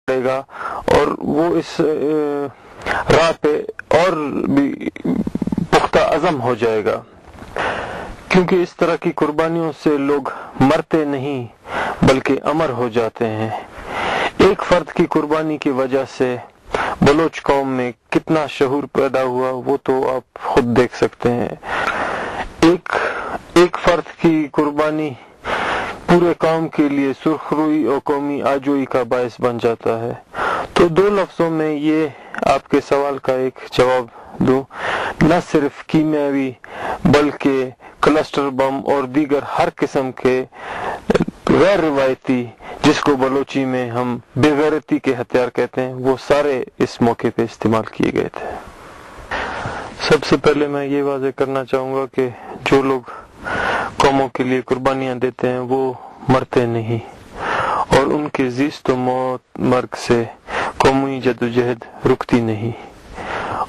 پڑے گا اور وہ اس راہ پہ اور بھی پختہ عزم ہو جائے گا، کیونکہ اس طرح کی قربانیوں سے لوگ مرتے نہیں بلکہ امر ہو جاتے ہیں۔ ایک فرد کی قربانی کی وجہ سے بلوچ قوم میں کتنا شعور پیدا ہوا وہ تو آپ خود دیکھ سکتے ہیں۔ ایک فرد کی قربانی پورے قوم کے لیے سرخ روئی اور قومی آجوئی کا باعث بن جاتا ہے۔ تو دو لفظوں میں یہ آپ کے سوال کا ایک جواب دوں، نہ صرف کیمیاوی بلکہ کلسٹر بم اور دیگر ہر قسم کے غیر روایتی، جس کو بلوچی میں ہم بے غیرتی کے ہتھیار کہتے ہیں، وہ سارے اس موقع پہ استعمال کیے گئے تھے۔ سب سے پہلے میں یہ واضح کرنا چاہوں گا کہ جو لوگ قوموں کے لیے قربانیاں دیتے ہیں وہ مرتے نہیں، اور ان کے زیست و موت مرگ سے قومی جدوجہد رکتی نہیں۔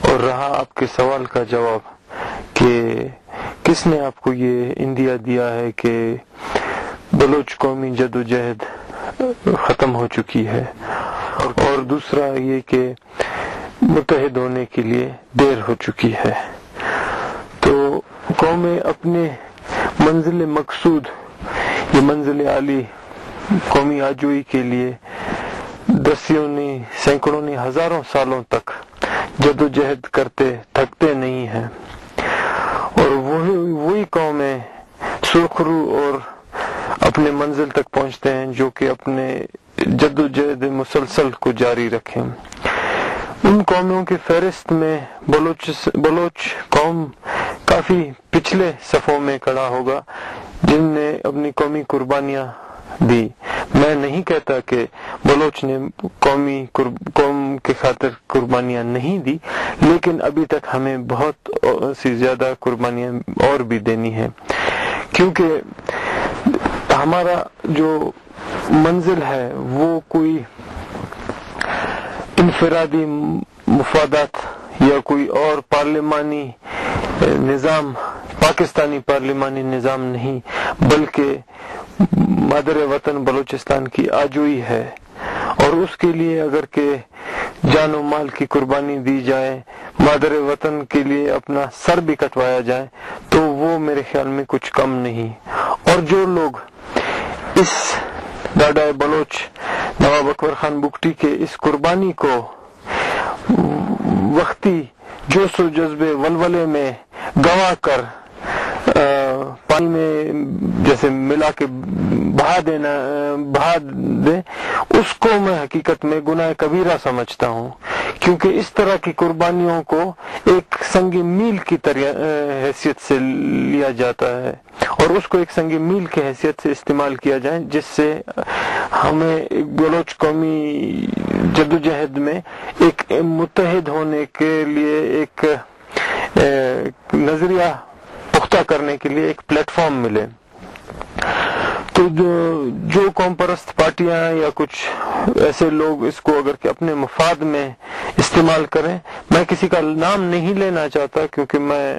اور رہا آپ کے سوال کا جواب کہ کس نے آپ کو یہ اندیا دیا ہے کہ بلوچ قومی جدوجہد ختم ہو چکی ہے، اور دوسرا یہ کہ متحد ہونے کے لیے دیر ہو چکی ہے، تو قومیں اپنے منزل مقصود، یہ منزل عالی قومی آجوئی کے لیے دسیوں نے، سینکڑوں نے، ہزاروں سالوں تک جدوجہد کرتے تھکتے نہیں ہیں، اور وہی قومیں سرخ رو اور اپنے منزل تک پہنچتے ہیں جو کہ اپنے جدوجہد مسلسل کو جاری رکھیں۔ ان قوموں کی فہرست میں بلوچ قوم کافی پچھلے صفوں میں کھڑا ہوگا جن نے اپنی قومی قربانیاں دی۔ میں نہیں کہتا کہ بلوچ نے قوم کے خاطر قربانیاں نہیں دی، لیکن ابھی تک ہمیں بہت سی زیادہ قربانیاں اور بھی دینی ہیں، کیونکہ ہمارا جو منزل ہے وہ کوئی انفرادی مفادات یا کوئی اور پارلیمانی نظام، پاکستانی پارلیمانی نظام نہیں، بلکہ مادر وطن بلوچستان کی آجوئی ہے، اور اس کے لیے اگر کہ جان و مال کی قربانی دی جائے، مادر وطن کے لیے اپنا سر بھی کٹوایا جائے، تو وہ میرے خیال میں کچھ کم نہیں۔ اور جو لوگ اس ڈاڈا بلوچ نواب اکبر خان بگٹی کے اس قربانی کو وقتی جوش و جذبے ولولے میں گوا کر پانی میں جیسے ملا کے بہا دے، اس کو میں حقیقت میں گناہ کبیرہ سمجھتا ہوں، کیونکہ اس طرح کی قربانیوں کو ایک سنگ میل کی حیثیت سے لیا جاتا ہے، اور اس کو ایک سنگ میل کی حیثیت سے استعمال کیا جائے، جس سے ہمیں بلوچ قومی جدوجہد میں ایک متحد ہونے کے لیے ایک نظریہ پختہ کرنے کے لیے ایک پلیٹ فارم ملے۔ تو جو قوم پرست پارٹیاں یا کچھ ایسے لوگ اس کو اگر کہ اپنے مفاد میں استعمال کریں، میں کسی کا نام نہیں لینا چاہتا کیونکہ میں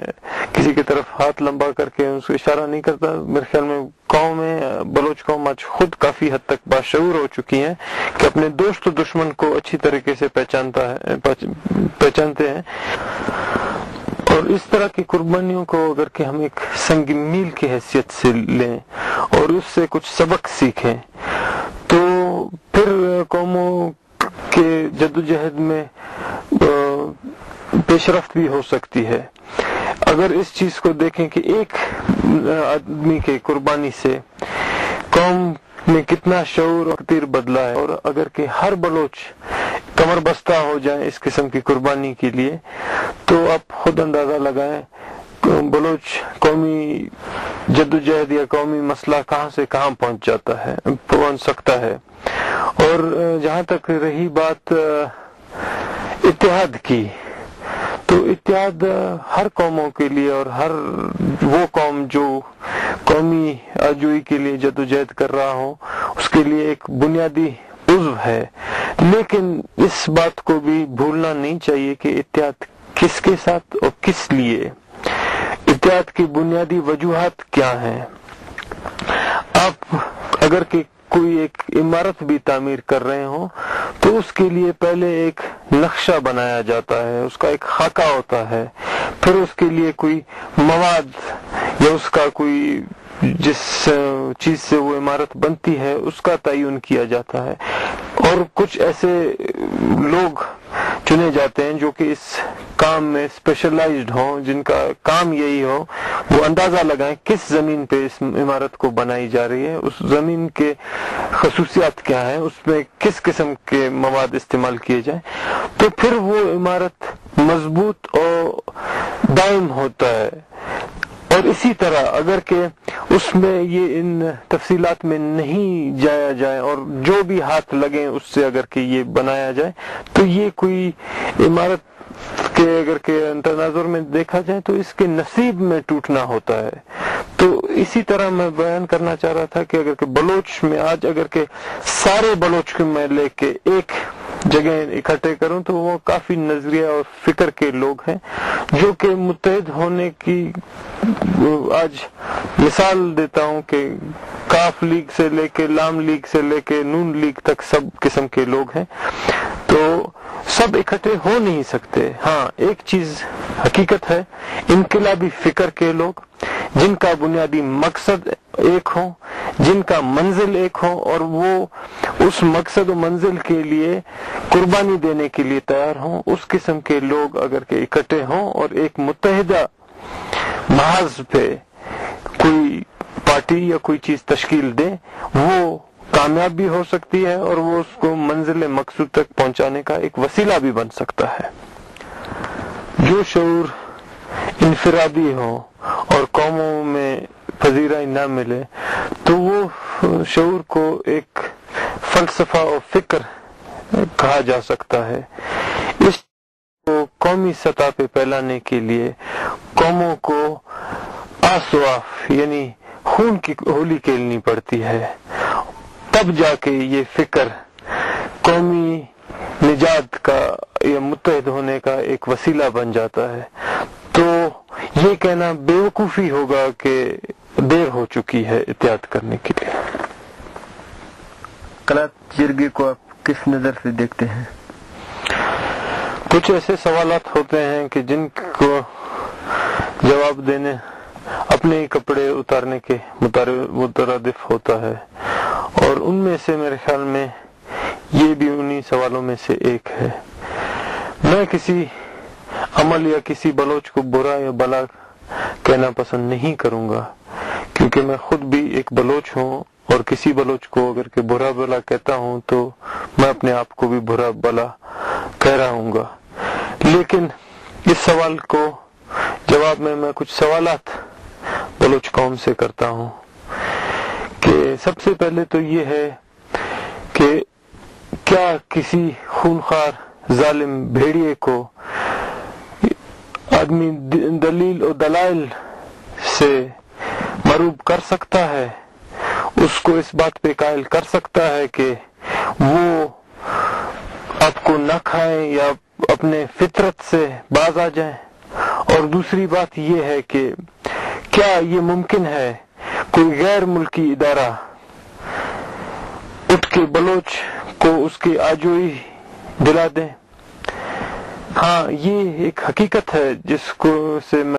کسی کی طرف ہاتھ لمبا کر کے اس کو اشارہ نہیں کرتا، میرے خیال میں بلوچ قوم آج خود کافی حد تک باشعور ہو چکی ہیں کہ اپنے دوست و دشمن کو اچھی طریقے سے پہچانتے ہیں، اور اس طرح کی قربانیوں کو اگر کہ ہم ایک سنگ میل کی حیثیت سے لیں اور اس سے کچھ سبق سیکھیں، تو پھر قوموں کے جدوجہد میں پیش رفت بھی ہو سکتی ہے۔ اگر اس چیز کو دیکھیں کہ ایک آدمی کے قربانی سے قوم میں کتنا شعور اور تیر بدلا ہے، اور اگر کہ ہر بلوچ کمر بستہ ہو جائیں اس قسم کی قربانی کے لیے، تو آپ خود اندازہ لگائیں بلوچ قومی جدوجہد یا قومی مسئلہ کہاں سے کہاں پہنچ سکتا ہے۔ اور جہاں تک رہی بات اتحاد کی، تو اتحاد ہر قوموں کے لیے، اور ہر وہ قوم جو قومی آجوئی کے لیے جدوجہد کر رہا ہو اس کے لیے ایک بنیادی عضو ہے، لیکن اس بات کو بھی بھولنا نہیں چاہیے کہ اتحاد کس کے ساتھ اور کس لیے، اتحاد کی بنیادی وجوہات کیا ہیں۔ آپ اگر کہ کوئی ایک عمارت بھی تعمیر کر رہے ہوں تو اس کے لیے پہلے ایک نقشہ بنایا جاتا ہے، اس کا ایک خاکہ ہوتا ہے، پھر اس کے لیے کوئی مواد یا اس کا کوئی جس چیز سے وہ عمارت بنتی ہے اس کا تعین کیا جاتا ہے، اور کچھ ایسے لوگ چنے جاتے ہیں جو کہ اس کام میں اسپیشلائزڈ ہوں، جن کا کام یہی ہو وہ اندازہ لگائیں کس زمین پہ اس عمارت کو بنائی جا رہی ہے، اس زمین کے خصوصیات کیا ہیں، اس میں کس قسم کے مواد استعمال کیے جائیں، تو پھر وہ عمارت مضبوط اور دائم ہوتا ہے۔ اور اسی طرح اگر کہ اس میں یہ ان تفصیلات میں نہیں جایا جائے اور جو بھی ہاتھ لگیں اس سے اگر کہ یہ بنایا جائے تو یہ کوئی عمارت کے اگر کہ تناظر میں دیکھا جائے تو اس کے نصیب میں ٹوٹنا ہوتا ہے۔ تو اسی طرح میں بیان کرنا چاہ رہا تھا کہ اگر کہ بلوچ میں آج اگر کہ سارے بلوچ کو میں لے کے ایک جگہ اکٹھے کروں تو وہ کافی نظریہ اور فکر کے لوگ ہیں جو کہ متحد ہونے کی آج مثال دیتا ہوں کہ کاف لیگ سے لے کے لام لیگ سے لے کے نون لیگ تک سب قسم کے لوگ ہیں، تو سب اکٹھے ہو نہیں سکتے۔ ہاں ایک چیز حقیقت ہے، انقلابی فکر کے لوگ جن کا بنیادی مقصد ایک ہو، جن کا منزل ایک ہو، اور وہ اس مقصد و منزل کے لیے قربانی دینے کے لیے تیار ہوں، اس قسم کے لوگ اگر کہ اکٹھے ہوں اور ایک متحدہ محاذ پہ کوئی پارٹی یا کوئی چیز تشکیل دیں، وہ کامیاب بھی ہو سکتی ہے اور وہ اس کو منزل مقصود تک پہنچانے کا ایک وسیلہ بھی بن سکتا ہے۔ جو شعور انفرادی ہو اور قوموں میں پذیرائی نہ ملے تو وہ شعور کو ایک فلسفہ اور فکر کہا جا سکتا ہے۔ اس کو قومی سطح پہ پھیلانے کے لیے قوموں کو آسواف یعنی خون کی ہولی کھیلنی پڑتی ہے، تب جا کے یہ فکر قومی نجات کا یا متحد ہونے کا ایک وسیلہ بن جاتا ہے۔ تو یہ کہنا بیوقوفی ہوگا کہ دیر ہو چکی ہے اتحاد کرنے کے لیے۔ کلات جرگے کو آپ کس نظر سے دیکھتے ہیں؟ کچھ ایسے سوالات ہوتے ہیں کہ جن کو جواب دینے اپنے ہی کپڑے اتارنے کے مترادف ہوتا ہے، اور ان میں سے میرے خیال میں یہ بھی انہی سوالوں میں سے ایک ہے۔ میں کسی عمل یا کسی بلوچ کو برا یا بلا کہنا پسند نہیں کروں گا، کیونکہ میں خود بھی ایک بلوچ ہوں، اور کسی بلوچ کو اگر کہ برا بلا کہتا ہوں تو میں اپنے آپ کو بھی برا بلا کہہ رہا ہوں گا۔ لیکن اس سوال کو جواب میں کچھ سوالات بلوچ قوم سے کرتا ہوں کہ سب سے پہلے تو یہ ہے کہ کیا کسی خونخوار ظالم بھیڑیے کو آدمی دلیل و دلائل سے مروب کر سکتا ہے، اس کو اس بات پہ قائل کر سکتا ہے کہ وہ آپ کو نہ کھائیں یا اپنے فطرت سے باز آ جائیں؟ اور دوسری بات یہ ہے کہ کیا یہ ممکن ہے کوئی غیر ملکی ادارہ اٹھ کے بلوچ کو اس کی آجوئی دلا دیں؟ ہاں یہ ایک حقیقت ہے جس کو سے میں